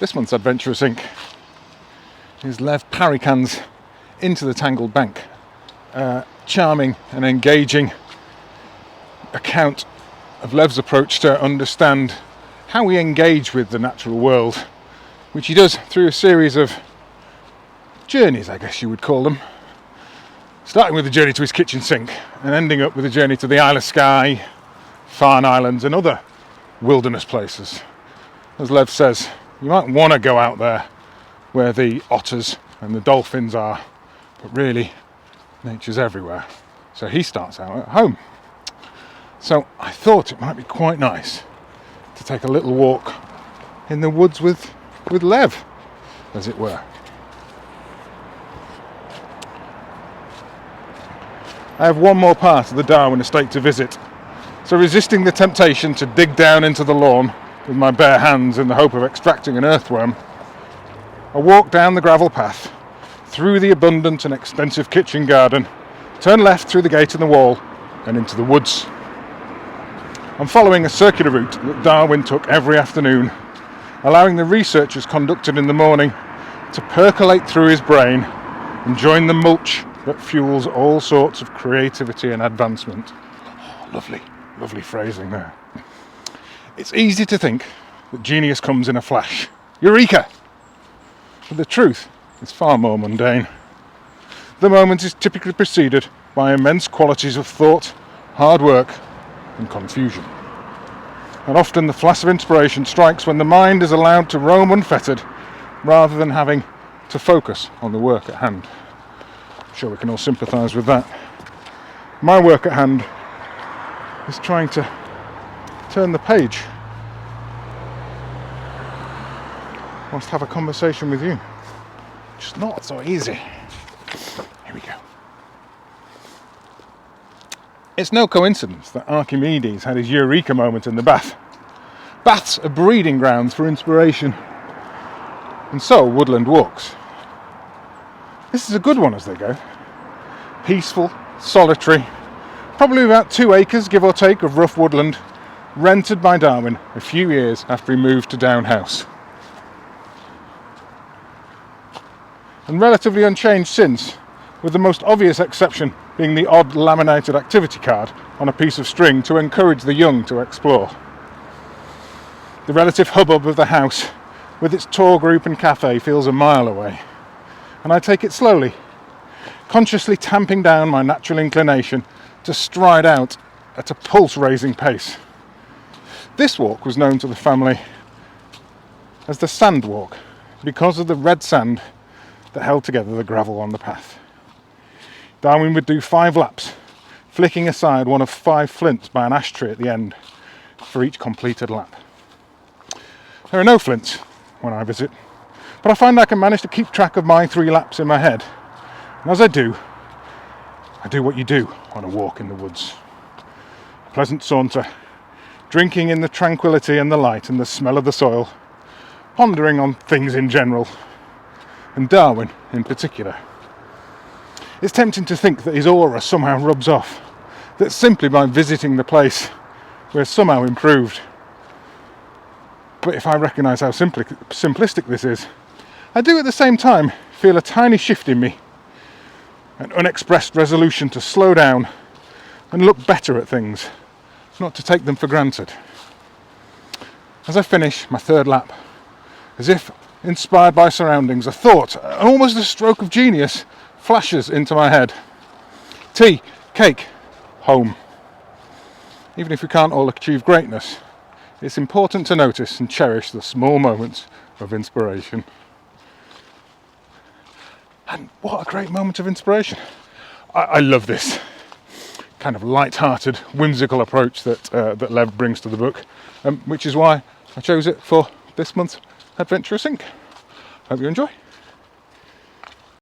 This month's Adventurous Inc. is Lev Parikian's Into the Tangled Bank. Charming and engaging account of Lev's approach to understand how we engage with the natural world, which he does through a series of journeys, I guess you would call them. Starting with the journey to his kitchen sink and ending up with a journey to the Isle of Skye, Farne Islands and other wilderness places. As Lev says, you might want to go out there where the otters and the dolphins are, but really nature's everywhere. So he starts out at home. So I thought it might be quite nice to take a little walk in the woods with Lev, as it were. I have one more part of the Darwin estate to visit, so resisting the temptation to dig down into the lawn with my bare hands in the hope of extracting an earthworm, I walk down the gravel path, through the abundant and extensive kitchen garden, turn left through the gate in the wall and into the woods. I'm following a circular route that Darwin took every afternoon, allowing the researchers conducted in the morning to percolate through his brain and join the mulch that fuels all sorts of creativity and advancement. Oh, lovely phrasing there. It's easy to think that genius comes in a flash. Eureka! But the truth is far more mundane. The moment is typically preceded by immense qualities of thought, hard work, and confusion. And often the flash of inspiration strikes when the mind is allowed to roam unfettered, rather than having to focus on the work at hand. I'm sure we can all sympathise with that. My work at hand is trying to turn the page whilst have a conversation with you. Just not so easy. Here we go. It's no coincidence that Archimedes had his eureka moment in the bath. Baths are breeding grounds for inspiration, and so woodland walks. This is a good one as they go. Peaceful, solitary, probably about 2 acres, give or take, of rough woodland, rented by Darwin a few years after he moved to Down House. And relatively unchanged since, with the most obvious exception being the odd laminated activity card on a piece of string to encourage the young to explore. The relative hubbub of the house, with its tour group and cafe, feels a mile away, and I take it slowly, consciously tamping down my natural inclination to stride out at a pulse-raising pace. This walk was known to the family as the sand walk because of the red sand that held together the gravel on the path. Darwin would do 5 laps, flicking aside one of 5 flints by an ash tree at the end for each completed lap. There are no flints when I visit, but I find I can manage to keep track of my 3 laps in my head. And as I do what you do on a walk in the woods. A pleasant saunter, drinking in the tranquility and the light and the smell of the soil, pondering on things in general, and Darwin in particular. It's tempting to think that his aura somehow rubs off, that simply by visiting the place we're somehow improved. But if I recognise how simplistic this is, I do at the same time feel a tiny shift in me, an unexpressed resolution to slow down and look better at things, not to take them for granted. As I finish my 3rd lap, as if inspired by surroundings, a thought, almost a stroke of genius, flashes into my head. Tea, cake, home. Even if we can't all achieve greatness, it's important to notice and cherish the small moments of inspiration. And what a great moment of inspiration. I love this kind of light-hearted, whimsical approach that Lev brings to the book, which is why I chose it for this month's Adventurous Inc. Hope you enjoy.